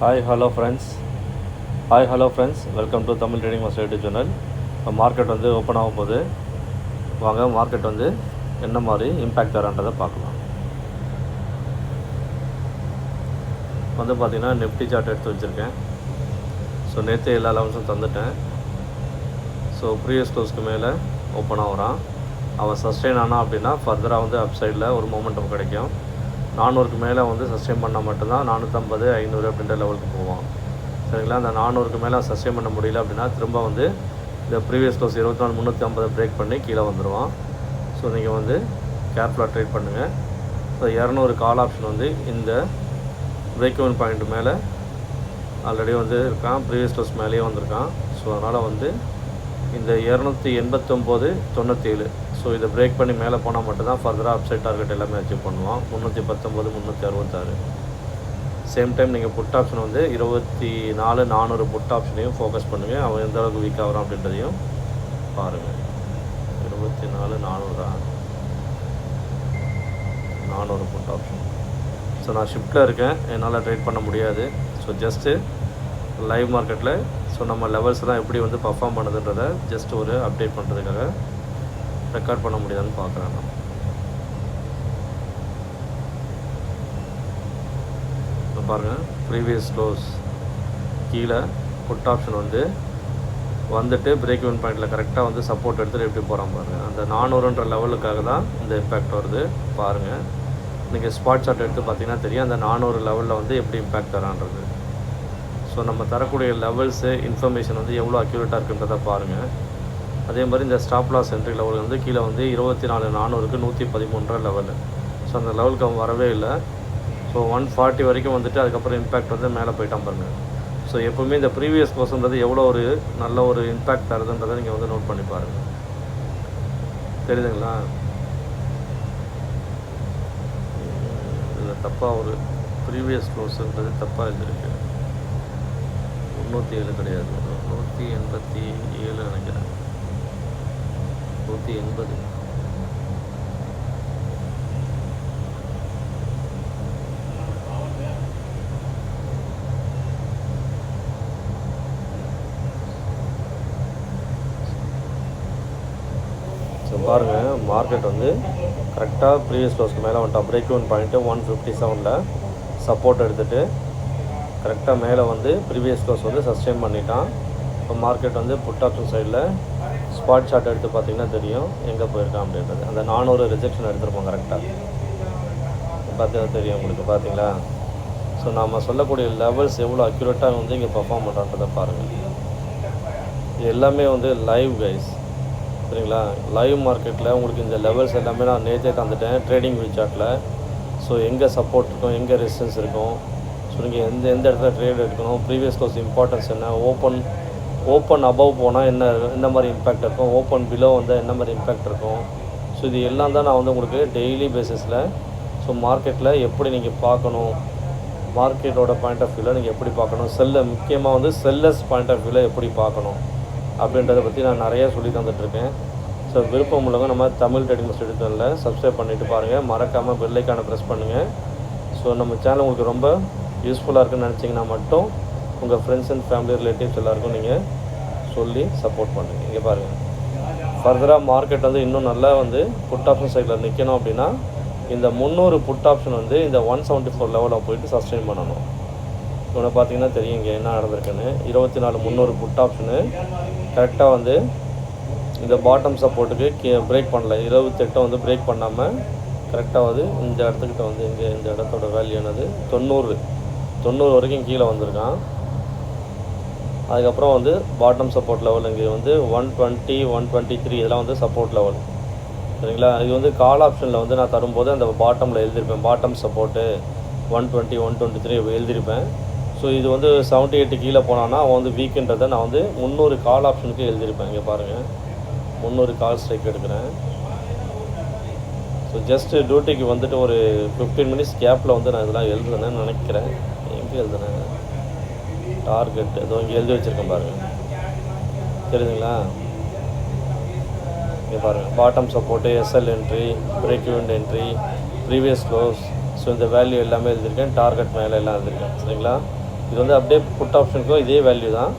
Hello friends welcome to Tamil trading master YouTube channel. இப்போ market வந்து open ஆக போகுது. வாங்க மார்க்கெட் வந்து என்ன மாதிரி இம்பேக்ட் தரான்றதை பார்க்கலாம். வந்து பார்த்திங்கன்னா நிஃப்டி சார்ட் எடுத்து வச்சுருக்கேன். ஸோ நேற்று எல்லா லெவல்ஸும் தந்துட்டேன். ஸோ ப்ரீவியஸ் க்ளோஸ்க்கு மேலே ஓப்பன் ஆகிறான். அவன் சஸ்டெயின் ஆனால் அப்படின்னா ஃபர்தராக வந்து அப் சைடில் ஒரு மொமெண்டம் கிடைக்கும். 400க்கு மேலே வந்து சஸ்டெயின் பண்ணால் மட்டும்தான் 450 500 அப்படின்ற லெவலுக்கு போவான். சரிங்களா? அந்த 400க்கு மேலே சஸ்டெயின் பண்ண முடியல அப்படின்னா திரும்ப வந்து இந்த ப்ரீவியஸ் க்ளோஸ் 24,350 பிரேக் பண்ணி கீழே வந்துடுவான். ஸோ நீங்கள் வந்து கேர்ஃபுல்லாக ட்ரேட் பண்ணுங்கள். ஸோ 200 கால் ஆப்ஷன் வந்து இந்த பிரேக் இவன் பாயிண்ட் மேலே ஆல்ரெடி வந்து இருக்கான், ப்ரீவியஸ் க்ளோஸ் மேலேயே வந்திருக்கான். ஸோ அதனால் வந்து இந்த 289.97 ஸோ இதை பிரேக் பண்ணி மேலே போனால் மட்டும்தான் ஃபர்தராக அப்சைட் டார்கெட் எல்லாமே அச்சீவ் பண்ணுவான். 319 366. சேம் டைம் நீங்கள் புட் ஆப்ஷன் வந்து 24,400 புட் ஆப்ஷனையும் ஃபோக்கஸ் பண்ணுங்கள். அவன் எந்த அளவுக்கு வீக் ஆகிறான் அப்படின்றதையும் பாருங்கள். 24,400 புட் ஆப்ஷன். ஸோ நான் ஷிஃப்ட்டில் இருக்கேன், என்னால் ட்ரேட் பண்ண முடியாது. ஸோ ஜஸ்ட்டு லைவ் மார்க்கெட்டில் ஸோ நம்ம லெவல்ஸ்லாம் எப்படி வந்து பர்ஃபார்ம் பண்ணுதுன்றதை ஜஸ்ட் ஒரு அப்டேட் பண்ணுறதுக்காக ரெக்கார்ட் பண்ண முடியாதுன்னு பார்க்குறேன். நான் இப்போ பாருங்கள், ப்ரீவியஸ் க்ளோஸ் கீழே புட் ஆப்ஷன் வந்துட்டு பிரேக் இவன் பாயிண்டில் கரெக்டாக வந்து சப்போர்ட் எடுத்துகிட்டு எப்படி போகிறான் பாருங்கள். அந்த 400ன்ற லெவலுக்காக தான் இந்த இம்பேக்ட் வருது பாருங்கள். நீங்கள் ஸ்பாட் சார்ட் எடுத்து பார்த்தீங்கன்னா தெரியும் அந்த 400 லெவலில் வந்து எப்படி இம்பேக்ட் தரான்றது. ஸோ நம்ம தரக்கூடிய லெவல்ஸு இன்ஃபர்மேஷன் வந்து எவ்வளோ அக்யூரேட்டாக இருக்குன்றதை பாருங்கள். அதே மாதிரி இந்த ஸ்டாப் லாஸ் என்ட்ரி லெவல் வந்து கீழே வந்து 24,400க்கு 113 லெவலு. ஸோ அந்த லெவலுக்கு அவன் வரவே இல்லை. ஸோ 140 வரைக்கும் வந்துட்டு அதுக்கப்புறம் இம்பேக்ட் வந்து மேலே போயிட்டான் பாருங்கள். ஸோ எப்போவுமே இந்த ப்ரீவியஸ் க்ளோஸ்ன்றது எவ்வளோ ஒரு நல்ல ஒரு இம்பேக்ட் தருதுன்றதை நீங்கள் வந்து நோட் பண்ணி பாருங்கள். தெரியுதுங்களா? இதில் தப்பாக ஒரு ப்ரீவியஸ் க்ளோஸுன்றது தப்பாக இருந்திருக்கு. 307 கிடையாது, 187 நினைக்கிறேன். 180. ஸோ பாருங்கள், மார்க்கெட் வந்து கரெக்டாக ப்ரீவியஸ் க்ளோஸ்க்கு மேலே வந்துட்டான். பிரேக் இவன் பாயிண்ட்டு 157 சப்போர்ட் எடுத்துகிட்டு கரெக்டாக மேலே வந்து ப்ரீவியஸ் க்ளோஸ் வந்து சஸ்டெயின் பண்ணிட்டான். இப்போ மார்க்கெட் வந்து புட் ஆப்ஷன் சைடில் ஸ்பாட் சார்ட் எடுத்து பார்த்திங்கன்னா தெரியும் எங்கே போயிருக்கான் அப்படின்றது. அந்த 400 ரிஜெக்ஷன் எடுத்துருப்போம் கரெக்டாக. பார்த்தா தெரியும் உங்களுக்கு, பார்த்தீங்களா? ஸோ நாம் சொல்லக்கூடிய லெவல்ஸ் எவ்வளோ அக்யூரேட்டாக வந்து இங்கே பர்ஃபார்ம் பண்ணுறான்றதை பாருங்கள். இது எல்லாமே வந்து லைவ் கைஸ், சரிங்களா? லைவ் மார்க்கெட்டில் உங்களுக்கு இந்த லெவல்ஸ் எல்லாமே நான் நேற்றே தந்துட்டேன் ட்ரேடிங் வியூ சார்ட்டில். ஸோ எங்கே சப்போர்ட் இருக்கும், எங்கே ரெசிஸ்டன்ஸ் இருக்கும், ஸோ நீங்கள் எந்த இடத்துல ட்ரேட் எடுக்கணும், ப்ரீவியஸ் க்ளோஸ் இம்பார்ட்டன்ஸ் என்ன, ஓப்பன் அபவ் போனால் என்ன மாதிரி இம்பேக்ட் இருக்கும், ஓப்பன் பிலோ வந்தால் என்ன மாதிரி இம்பேக்ட் இருக்கும். ஸோ இது எல்லாம் தான் நான் வந்து உங்களுக்கு டெய்லி பேசிஸில் ஸோ மார்க்கெட்டில் எப்படி நீங்கள் பார்க்கணும், மார்க்கெட்டோட பாயிண்ட் ஆஃப் வியூவில் நீங்கள் எப்படி பார்க்கணும், முக்கியமாக வந்து செல்லர்ஸ் பாயிண்ட் ஆஃப் வியூவில் எப்படி பார்க்கணும் அப்படின்றத பற்றி நான் நிறையா சொல்லி தந்துட்டுருக்கேன். ஸோ விருப்பம் உள்ளவங்க நம்ம தமிழ் ட்ரேடிங் மாஸ்டர் யூடியூப் சேனலில் சப்ஸ்கிரைப் பண்ணிவிட்டு பாருங்கள். மறக்காமல் பெல் ஐக்கானை ப்ரெஸ் பண்ணுங்கள். ஸோ நம்ம சேனல் உங்களுக்கு ரொம்ப யூஸ்ஃபுல்லாக இருக்குன்னு நினச்சிங்கன்னா மட்டும் உங்கள் ஃப்ரெண்ட்ஸ் அண்ட் ஃபேமிலி ரிலேட்டிவ்ஸ் எல்லாேருக்கும் நீங்கள் சொல்லி சப்போர்ட் பண்ணுங்கள். இங்கே பாருங்கள், ஃபர்தராக மார்க்கெட் வந்து இன்னும் நல்லா வந்து புட் ஆப்ஷன் சைடில் நிற்கணும் அப்படின்னா இந்த 300 புட் ஆப்ஷன் வந்து இந்த 174 லெவலில் போயிட்டு சஸ்டெயின் பண்ணணும். இவனை பார்த்தீங்கன்னா தெரியும் இங்கே என்ன நடந்திருக்குன்னு. 24,300 புட் ஆப்ஷனு கரெக்டாக வந்து இந்த பாட்டம் சப்போர்ட்டுக்கு பிரேக் பண்ணல. 28 வந்து பிரேக் பண்ணாமல் கரெக்டாக வந்து இந்த இடத்துக்கிட்ட வந்து இங்கே இந்த இடத்தோட வேல்யூ என்னது 90 வரைக்கும் கீழே வந்திருக்கான். அதுக்கப்புறம் வந்து பாட்டம் சப்போர்ட் லெவல் இங்கே வந்து 120 123 இதெல்லாம் வந்து சப்போர்ட் லெவல், சரிங்களா? இது வந்து கால் ஆப்ஷனில் வந்து நான் தரும்போது அந்த பாட்டமில் எழுதியிருப்பேன், பாட்டம் சப்போர்ட்டு 120 123 எழுதியிருப்பேன். ஸோ இது வந்து 78 கீழே போனான்னா அவன் வந்து வீக்குன்றதை நான் வந்து 300 கால் ஆப்ஷனுக்கு எழுதியிருப்பேன். இங்கே பாருங்கள், 300 கால் ஸ்ட்ரைக் எடுக்கிறேன். ஸோ ஜஸ்ட்டு டியூட்டிக்கு வந்துட்டு ஒரு 15 மினிட்ஸ் கேப்பில் வந்து நான் இதெல்லாம் எழுதுனேன்னு நினைக்கிறேன். எங்கே எழுதுனேன்? டார்கெட் ஏதோ இங்கே எழுதி வச்சுருக்கேன் பாருங்கள், தெரியுதுங்களா? இங்கே பாருங்கள், bottom support, SL entry, break இவன் என்ட்ரி, ப்ரீவியஸ் க்ளோஸ், ஸோ இந்த வேல்யூ எல்லாமே எழுதியிருக்கேன். டார்கெட் மேலே எல்லாம் எழுதியிருக்கேன், சரிங்களா? இது வந்து அப்படியே புட் ஆப்ஷனுக்கும் இதே வேல்யூ தான்.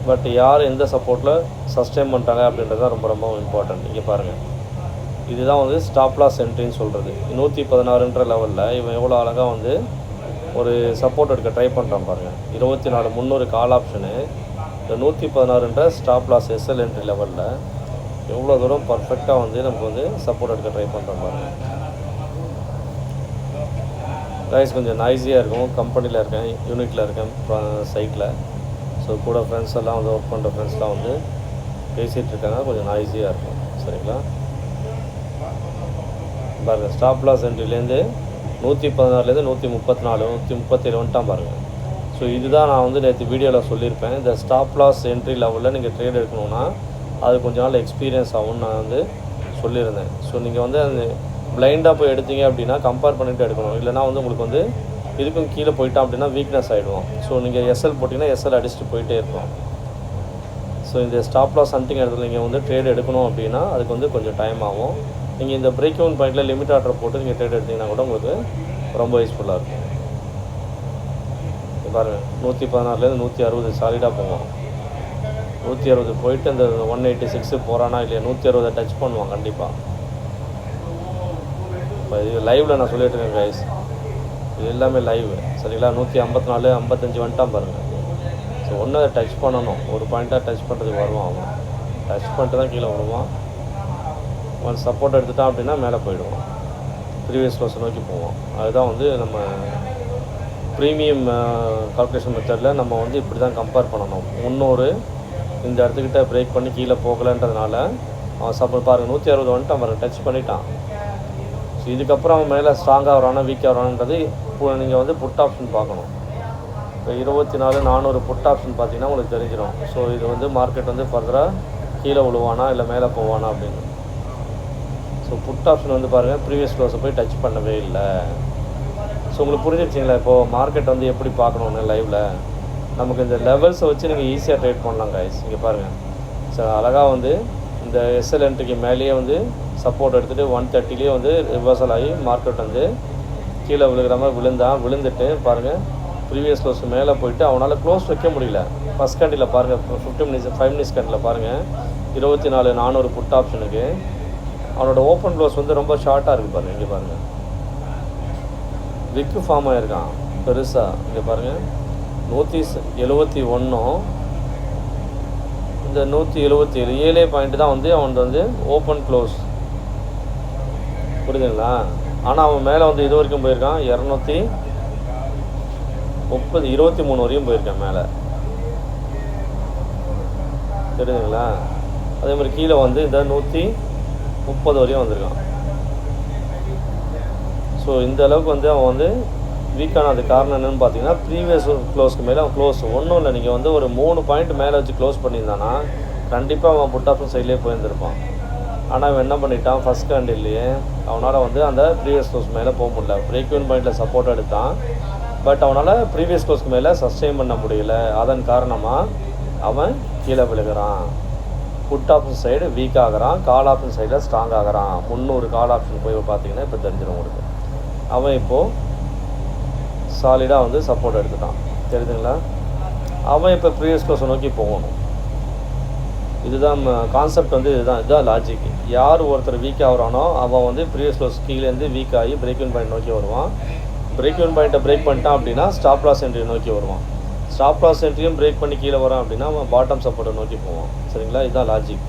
பட் யார் எந்த சப்போர்ட்டில் சஸ்டெயின் பண்ணுறாங்க அப்படின்றது தான் ரொம்ப ரொம்ப இம்பார்ட்டன்ட். இங்கே பாருங்கள், இதுதான் வந்து ஸ்டாப் லாஸ் என்ட்ரின்னு சொல்கிறது. 116ன்ற லெவலில் இவன் எவ்வளோ அழகாக வந்து ஒரு சப்போர்ட் எடுக்க ட்ரை பண்ணுறான் பாருங்கள். 24,300 கால் ஆப்ஷனு, இந்த 116ன்ற ஸ்டாப் லாஸ் எஸ்எல் என்ட்ரி லெவலில் எவ்வளோ தூரம் பர்ஃபெக்டாக வந்து நமக்கு வந்து சப்போர்ட் எடுக்க ட்ரை பண்ணுறோம் பாருங்கள். கைஸ் கொஞ்சம் நாய்ஸியாக இருக்கும். கம்பெனியில் இருக்கேன், யூனிட்டில் இருக்கேன், சைட்டில். ஸோ கூட ஃப்ரெண்ட்ஸ் எல்லாம் வந்து ஒர்க் பண்ணுற ஃப்ரெண்ட்ஸ்லாம் வந்து பேசிகிட்டு இருக்காங்க, கொஞ்சம் நாய்ஸியாக இருக்கும். சரிங்களா? பாருங்கள், ஸ்டாப் லாஸ் என்ட்ரிலேருந்து 116லேருந்து 134, 137 வந்துட்டான் பாருங்கள். ஸோ இதுதான் நான் வந்து நேற்று வீடியோவில் சொல்லியிருப்பேன். இந்த ஸ்டாப் லாஸ் என்ட்ரி லெவலில் நீங்கள் ட்ரேட் எடுக்கணுன்னா அது கொஞ்சம் நாள் எக்ஸ்பீரியன்ஸ் ஆகும்னு நான் வந்து சொல்லியிருந்தேன். ஸோ நீங்கள் வந்து அந்த பிளைண்டாக போய் எடுத்தீங்க அப்படின்னா கம்பேர் பண்ணிவிட்டு எடுக்கணும். இல்லைனா வந்து உங்களுக்கு வந்து இதுக்கும் கீழே போயிட்டான் அப்படின்னா வீக்னஸ் ஆகிடுவோம். ஸோ நீங்கள் எஸ்எல் போட்டிங்கன்னா எஸ்எல் அடிச்சுட்டு போயிட்டே இருக்கும். ஸோ இந்த ஸ்டாப் லாஸ் ஹண்டிங் இடத்துல நீங்கள் வந்து ட்ரேட் எடுக்கணும் அப்படின்னா அதுக்கு வந்து கொஞ்சம் டைம் ஆகும். நீங்கள் இந்த பிரேக் டவுன் பாயிண்டில் லிமிட் ஆர்டர் போட்டு நீங்கள் ட்ரேட் எடுத்திங்கன்னா கூட உங்களுக்கு ரொம்ப யூஸ்ஃபுல்லாக இருக்கும். பாருங்கள், 116லேருந்து 160 சாலிடாக போவோம். 160 போயிட்டு இந்த 186 போகிறானா இல்லையா, 160 டச் பண்ணுவான் கண்டிப்பாக. இப்போ இது லைவில் நான் சொல்லிட்டு இருக்கேன் கைஸ், இது எல்லாமே லைவ். சரிங்களா? 154, 55 வந்துட்டான் பாருங்கள். ஸோ ஒன்று அதை டச் பண்ணணும், ஒரு பாயிண்ட்டாக டச் பண்ணுறதுக்கு வருவான். அவன் டச் பண்ணிட்டு தான் கீழே விடுவான். அவன் சப்போர்ட் எடுத்துட்டான் அப்படின்னா மேலே போயிடுவான், ப்ரீவியஸ் க்ளோஸை நோக்கி போவான். அதுதான் வந்து நம்ம ப்ரீமியம் கால்குலேஷன் மெத்தடில் நம்ம வந்து இப்படி தான் கம்பேர் பண்ணணும். 300 இந்த இடத்துக்கிட்ட பிரேக் பண்ணி கீழே போகலைன்றதுனால அவன் சப்போர்ட் பாருங்கள் 160 வந்துட்டு அவன் டச் பண்ணிட்டான். ஸோ இதுக்கப்புறம் அவன் மேலே ஸ்ட்ராங்காக வரானா வீக்காக வரானன்றது இப்போ நீங்கள் வந்து புட் ஆப்ஷன் பார்க்கணும். இப்போ 24,400 புட் ஆப்ஷன் பார்த்தீங்கன்னா உங்களுக்கு தெரிஞ்சிடும். ஸோ இது வந்து மார்க்கெட் வந்து ஃபர்தராக கீழே விழுவானா இல்லை மேலே போவானா அப்படின்னு. ஸோ புட் ஆப்ஷன் வந்து பாருங்கள், ப்ரீவியஸ் க்ளோஸை போய் டச் பண்ணவே இல்லை. ஸோ உங்களுக்கு புரிஞ்சிருச்சிங்களா இப்போது மார்க்கெட் வந்து எப்படி பார்க்கணுன்னு லைவில்? நமக்கு இந்த லெவல்ஸை வச்சு நீங்கள் ஈஸியாக ட்ரேட் பண்ணலாம் கைஸ். இங்கே பாருங்கள், ஸோ அழகாக வந்து இந்த எஸ்எல் என்ட்ரிக்கு மேலேயே வந்து சப்போர்ட் எடுத்துகிட்டு 130லேயே வந்து ரிவர்சல் ஆகி மார்க்கெட் வந்து கீழே விழுகிற மாதிரி விழுந்துட்டு பாருங்கள் ப்ரீவியஸ் க்ளோஸ் மேலே போயிட்டு அவனால் க்ளோஸ் வைக்க முடியல. ஃபஸ்ட் கேண்டில் பாருங்கள், 5 மினிட்ஸ் கேண்டில் பாருங்கள், 24,400 புட் ஆப்ஷனுக்கு அவனோட ஓப்பன் க்ளோஸ் வந்து ரொம்ப ஷார்ட்டாக இருக்குது பாருங்கள். இங்கே பாருங்கள், விக்கு ஃபார்ம் ஆகிருக்கான் பெருசாக. இங்கே பாருங்கள், 171 இந்த 177 7 பாயிண்ட் தான் வந்து அவன் வந்து ஓப்பன் க்ளோஸ், புரியுதுங்களா? ஆனால் அவன் மேலே வந்து இது வரைக்கும் போயிருக்கான், 230 23 வரையும் போயிருக்கான் மேலே, தெரியுதுங்களா? அதே மாதிரி கீழே வந்து இந்த 130 வரையும் வந்திருக்கான். ஸோ இந்த அளவுக்கு வந்து அவன் வந்து வீக்கான அது காரணம் என்னென்னு பார்த்தீங்கன்னா ப்ரீவியஸ் க்ளோஸ்க்கு மேலே அவன் க்ளோஸ் ஒன்றும் இல்லை. நீங்கள் வந்து ஒரு 3 பாயிண்ட் மேலே வச்சு க்ளோஸ் பண்ணியிருந்தானா கண்டிப்பாக அவன் புட் ஆப்ஷன் சைட்லேயே போயிருந்திருப்பான். ஆனால் அவன் என்ன பண்ணிட்டான், ஃபஸ்ட் கேண்டில்லையே அவனால் வந்து அந்த ப்ரீவியஸ் க்ளோஸ் மேலே போக முடியல. பிரேக் ஈவன் பாயிண்டில் சப்போர்ட் எடுத்தான், பட் அவனால் ப்ரீவியஸ் க்ளோஸ்க்கு மேலே சஸ்டெயின் பண்ண முடியல. அதன் காரணமாக அவன் கீழே விழுகிறான். புட் ஆப்ஷன் சைடு வீக் ஆகிறான், கால் ஆப்ஷன் சைடில் ஸ்ட்ராங் ஆகிறான். 300 கால் ஆப்ஷன் போய் பார்த்தீங்கன்னா இப்போ தெரிஞ்சிடும் உங்களுக்கு. அவன் இப்போது சாலிடாக வந்து சப்போர்ட் எடுத்துட்டான், தெரியுதுங்களா? அவன் இப்போ ப்ரீவியஸ் க்ளோஸை நோக்கி போகணும். இதுதான் கான்செப்ட் வந்து இதுதான் லாஜிக். யார் ஒருத்தர் வீக் ஆகிறானோ அவன் வந்து ப்ரீவியஸ் க்ளோஸ் கீழேருந்து வீக் ஆகி பிரேக் ஈவன் பாயிண்ட் நோக்கி வருவான். பிரேக் ஈவன் பாயிண்ட்டை பிரேக் பண்ணிட்டான் அப்படின்னா ஸ்டாப் லாஸ் என்ட்ரி நோக்கி வருவான். ஸ்டாப் லாஸ் என்ட்ரியும் பிரேக் பண்ணி கீழே வரான் அப்படின்னா அவன் பாட்டம் சப்போர்ட்டை நோக்கி போவான். சரிங்களா? இதுதான் லாஜிக்.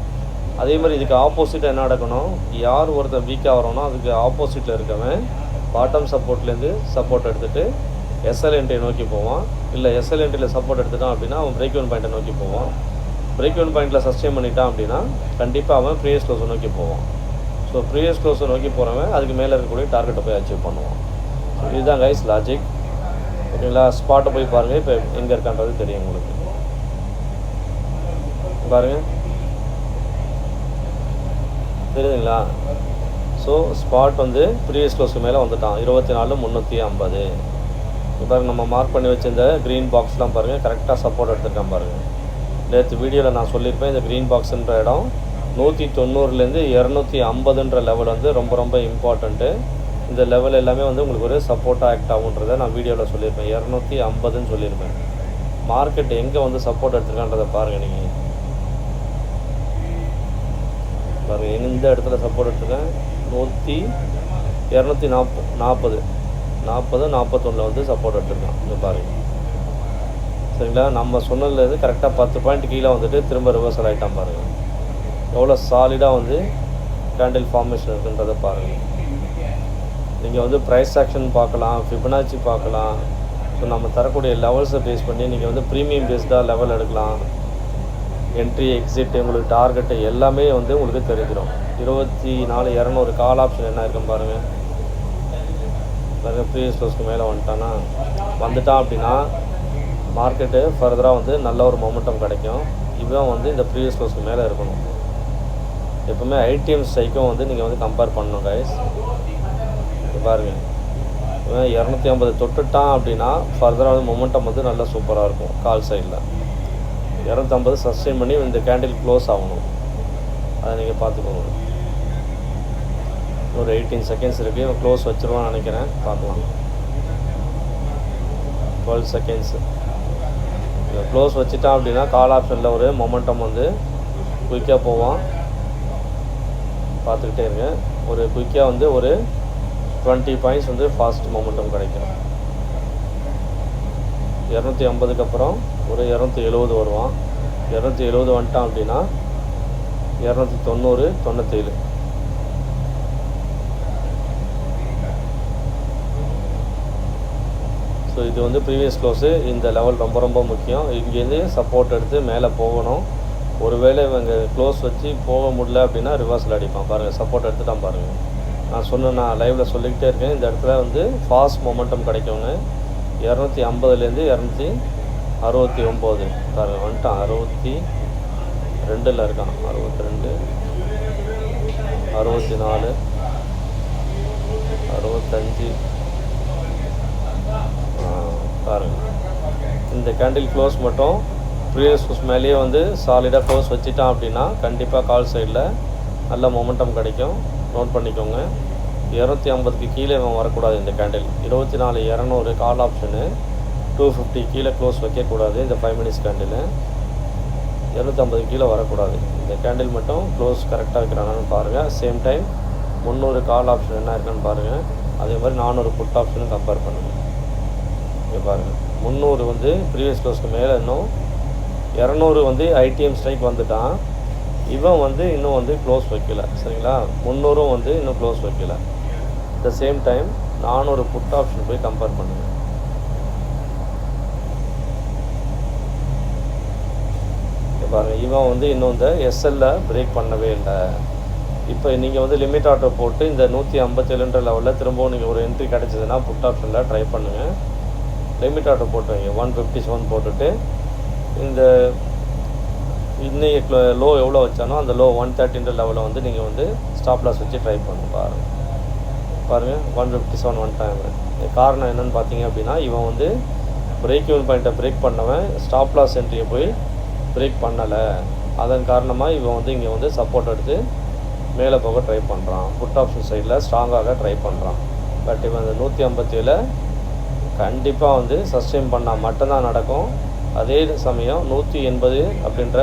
அதே மாதிரி இதுக்கு ஆப்போசிட்டாக என்ன நடக்கணும், யார் ஒருத்தர் வீக் ஆகிறானோ அதுக்கு ஆப்போசிட்டில் இருக்கவன் பாட்டம் சப்போர்ட்லேருந்து சப்போர்ட் எடுத்துகிட்டு எஸ்எல் என்ட்ரியை நோக்கி போவான். இல்லை எஸ்எல் என்ட்ரியில் சப்போர்ட் எடுத்துட்டான் அப்படின்னா அவன் பிரேக் ஈவன் பாயிண்ட்டை நோக்கி போவான். பிரேக் ஈவன் பாயிண்ட்டில் சஸ்டெயின் பண்ணிட்டான் அப்படின்னா கண்டிப்பாக அவன் ப்ரீவியஸ் க்ளோஸை நோக்கி போவான். ஸோ ப்ரீவியஸ் க்ளோஸை நோக்கி போகிறவன் அதுக்கு மேலே இருக்கக்கூடிய டார்கெட்டை போய் அச்சீவ் பண்ணுவான். ஸோ இதுதான் கைஸ் லாஜிக். ஓகேங்களா? ஸ்பாட்டை போய் பாருங்கள், இப்போ எங்கே இருக்கான்றது தெரியும் உங்களுக்கு. பாருங்கள், தெரியுதுங்களா? ஸோ ஸ்பாட் வந்து ப்ரீவியஸ் க்ளோஸ்க்கு மேலே வந்துட்டான், 24,350. இப்போ நம்ம மார்க் பண்ணி வச்சிருந்த க்ரீன் பாக்ஸ்லாம் பாருங்கள், கரெக்டாக சப்போர்ட் எடுத்துருக்கான் பாருங்கள். நேற்று வீடியோவில் நான் சொல்லியிருப்பேன், இந்த க்ரீன் பாக்ஸுன்ற இடம் 190லேருந்து 250ன்ற லெவல் வந்து ரொம்ப ரொம்ப இம்பார்ட்டண்ட்டு. இந்த லெவல் எல்லாமே வந்து உங்களுக்கு ஒரு சப்போர்ட்டாக ஆக்ட் ஆகுன்றதை நான் வீடியோவில் சொல்லியிருப்பேன். 250ன்னு சொல்லியிருப்பேன். மார்க்கெட் எங்கே வந்து சப்போர்ட் எடுத்துருக்கான்றதை பாருங்கள். நீங்கள் பாருங்கள், எந்த இடத்துல சப்போர்ட் எடுத்துருக்கேன். 241 வந்து சப்போர்ட் எடுத்துருக்கான். இங்கே பாருங்கள், சரிங்களா. நம்ம சொன்னதுலேருந்து கரெக்டாக 10 பாயிண்ட் கீழே வந்துட்டு திரும்ப ரிவர்சல் ஆகிட்டான் பாருங்கள். எவ்வளோ சாலிடாக வந்து கேண்டில் ஃபார்மேஷன் இருக்குன்றதை பாருங்கள். நீங்கள் வந்து ப்ரைஸ் ஆக்ஷன் பார்க்கலாம், ஃபிபனாச்சி பார்க்கலாம். ஸோ நம்ம தரக்கூடிய லெவல்ஸை பேஸ் பண்ணி நீங்கள் வந்து ப்ரீமியம் பேஸ்டாக லெவல் எடுக்கலாம். என்ட்ரி, எக்ஸிட், உங்களுக்கு டார்கெட்டு எல்லாமே வந்து உங்களுக்கு தெரிஞ்சிடும். 24,200 கால் ஆப்ஷன் என்ன இருக்குன்னு பாருங்கள். ப்ரீவியஸ் க்ளோஸ்க்கு மேலே வந்துட்டான் அப்படின்னா மார்க்கெட்டு ஃபர்தராக வந்து நல்ல ஒரு மொமெண்டம் கிடைக்கும். இதுதான் வந்து இந்த ப்ரீவியஸ் க்ளோஸ்க்கு மேலே இருக்கணும். எப்போவுமே ஐடிஎம் ஸ்ட்ரைக்கும் வந்து நீங்கள் வந்து கம்பேர் பண்ணணும் கைஸ். பாருங்கள், 250 தொட்டுட்டான் அப்படின்னா ஃபர்தராக வந்து மொமெண்டம் வந்து நல்லா சூப்பராக இருக்கும். கால் சைடில் 250 சஸ்டெயின் பண்ணி இந்த கேண்டில் க்ளோஸ் ஆகணும். அதை நீங்கள் பார்த்துக்கோங்க. ஒரு 18 செகண்ட்ஸ் இருக்குது. இவன் க்ளோஸ் வச்சுருவான்னு நினைக்கிறேன். பார்க்கலாம். 12 செகண்ட்ஸு. இவன் க்ளோஸ் வச்சுட்டான் அப்படின்னா கால் ஆப்ஷனில் ஒரு மொமெண்டம் வந்து குயிக்காக போவான். பார்த்துக்கிட்டே இருங்க. ஒரு குயிக்காக வந்து ஒரு 20 பாயிண்ட்ஸ் வந்து ஃபாஸ்ட் மொமெண்டம் கிடைக்கும். 250க்கு அப்புறம் ஒரு 270 வருவான். 270 வந்துட்டான் அப்படின்னா 290, 97. ஸோ இது வந்து ப்ரீவியஸ் க்ளோஸு. இந்த லெவல் ரொம்ப ரொம்ப முக்கியம். இங்கேருந்து சப்போர்ட் எடுத்து மேலே போகணும். ஒருவேளை இவங்க க்ளோஸ் வச்சு போக முடியல அப்படின்னா ரிவர்ஸில் அடிப்பான். பாருங்கள், சப்போர்ட் எடுத்துட்டான் பாருங்கள். நான் லைவில் சொல்லிக்கிட்டே இருக்கேன். இந்த இடத்துல வந்து ஃபாஸ்ட் மொமெண்டம் கிடைக்குங்க. 250லேருந்து 269 பாருங்கள் வந்துட்டான். 62ல் இருக்கான். 62, 64, 65 பாருங்கள். இந்த கேண்டில் க்ளோஸ் மட்டும் ப்ரீவியஸ் க்ளோஸ் மேலேயே வந்து சாலிடாக க்ளோஸ் வச்சுட்டான் அப்படின்னா கண்டிப்பாக கால் சைடில் நல்ல மொமெண்டம் கிடைக்கும். நோட் பண்ணிக்கோங்க. 250க்கு கீழே இவன் வரக்கூடாது. இந்த கேண்டில் 24,200 கால் ஆப்ஷனு 250 கீழே க்ளோஸ் வைக்கக்கூடாது. இந்த 5 மினிட்ஸ் கேண்டில் 250 கீழே வரக்கூடாது. இந்த கேண்டில் மட்டும் க்ளோஸ் கரெக்டாக வைக்கிறானான்னு பாருங்கள். சேம் டைம் 300 கால் ஆப்ஷன் என்ன இருக்குன்னு பாருங்கள். அதே மாதிரி 400 புட் ஆப்ஷனும் கம்பேர் பண்ணுங்கள். இங்கே பாருங்கள், 300 வந்து ப்ரீவியஸ் க்ளோஸ்க்கு மேலே, இன்னும் 200 வந்து ஐடிஎம் ஸ்ட்ரைக் வந்துட்டான். இவன் வந்து இன்னும் வந்து க்ளோஸ் வைக்கல. சரிங்களா. 300 வந்து இன்னும் க்ளோஸ் வைக்கல. The same time 400 put option போய் கம்பேர் பண்ணுங்கள். பாருங்கள், இவன் வந்து இன்னும் இந்த எஸ்எல்ல பிரேக் பண்ணவே இல்லை. இப்போ நீங்கள் வந்து லிமிட் ஆர்டர் போட்டு இந்த 157 லெவலில் திரும்பவும் நீங்கள் ஒரு என்ட்ரி கிடச்சிதுன்னா புட் ஆப்ஷனில் ட்ரை பண்ணுங்கள். லிமிட் ஆர்டர் போட்டு வைங்க. 157 போட்டுட்டு இந்த இன்னைக்கு லோ எவ்வளோ வச்சானோ அந்த லோ 130 லெவலில் வந்து நீங்கள் வந்து ஸ்டாப் லாஸ் வச்சு ட்ரை பண்ண பாருங்கள். 157 வந்துட்டாங்க. காரணம் என்னென்னு பார்த்தீங்க அப்படின்னா இவன் வந்து பிரேக் ஈவன் பாயிண்ட்டை பிரேக் பண்ணவன் ஸ்டாப் லாஸ் என்ட்ரியை போய் பிரேக் பண்ணலை. அதன் காரணமாக இவன் வந்து இங்கே வந்து சப்போர்ட் எடுத்து மேலே போக ட்ரை பண்ணுறான். புட் ஆப்ஷன் சைடில் ஸ்ட்ராங்காக ட்ரை பண்ணுறான். பட் இவன் இந்த 157 கண்டிப்பாக வந்து சஸ்டெயின் பண்ணால் மட்டும்தான் நடக்கும். அதே சமயம் 180 அப்படின்ற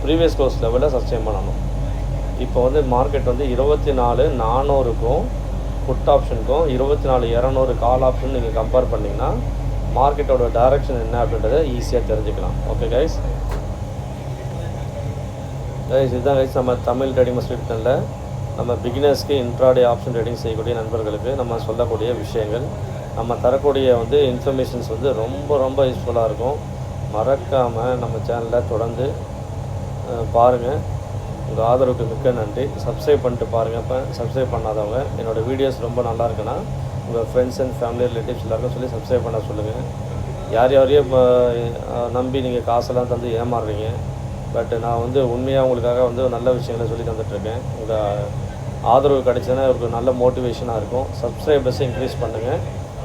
ப்ரீவியஸ் க்ளோஸ் லெவலில் சஸ்டெயின் பண்ணணும். இப்போ வந்து மார்க்கெட் வந்து 24,400க்கும் புட் ஆப்ஷனுக்கும் 24,200 கால் ஆப்ஷன் நீங்கள் கம்பேர் பண்ணிங்கன்னா மார்க்கெட்டோட டைரக்ஷன் என்ன அப்படின்றத ஈஸியாக தெரிஞ்சுக்கலாம். ஓகே கைஸ், இதுதான் கைஸ் நம்ம தமிழ் ட்ரேடிங் மாஸ்டர் சேனலில் நம்ம பிகினர்ஸ்க்கு இன்ட்ராடே ஆப்ஷன் ட்ரேடிங் செய்யக்கூடிய நண்பர்களுக்கு நம்ம சொல்லக்கூடிய விஷயங்கள், நம்ம தரக்கூடிய வந்து இன்ஃபர்மேஷன்ஸ் வந்து ரொம்ப ரொம்ப யூஸ்ஃபுல்லாக இருக்கும். மறக்காமல் நம்ம சேனலில் தொடர்ந்து பாருங்கள். உங்கள் ஆதரவுக்கு மிக்க நன்றி. சப்ஸ்கிரைப் பண்ணிட்டு பாருங்கள். இப்போ சப்ஸ்கிரைப் பண்ணாதவங்க, என்னோடய வீடியோஸ் ரொம்ப நல்லா இருக்குன்னா உங்கள் ஃப்ரெண்ட்ஸ் அண்ட் ஃபேமிலி ரிலேட்டிவ்ஸ் எல்லாருக்கும் சொல்லி சப்ஸ்கிரைப் பண்ண சொல்லுங்கள். யாரையும் நம்பி நீங்கள் காசெல்லாம் தந்து ஏமாறுறீங்க. பட் நான் வந்து உண்மையாக உங்களுக்காக வந்து நல்ல விஷயங்களை சொல்லி தந்துட்டுருக்கேன். உங்கள் ஆதரவு கிடைச்சதுன்னா ஒரு நல்ல மோட்டிவேஷனாக இருக்கும். சப்ஸ்கிரைபர்ஸை இன்க்ரீஸ் பண்ணுங்கள்.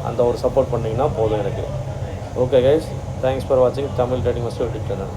அந்த ஒரு சப்போர்ட் பண்ணிங்கன்னா போதும் எனக்கு. ஓகே கைஸ், தேங்க்ஸ் ஃபார் வாட்சிங் Tamil trading master YouTube channel.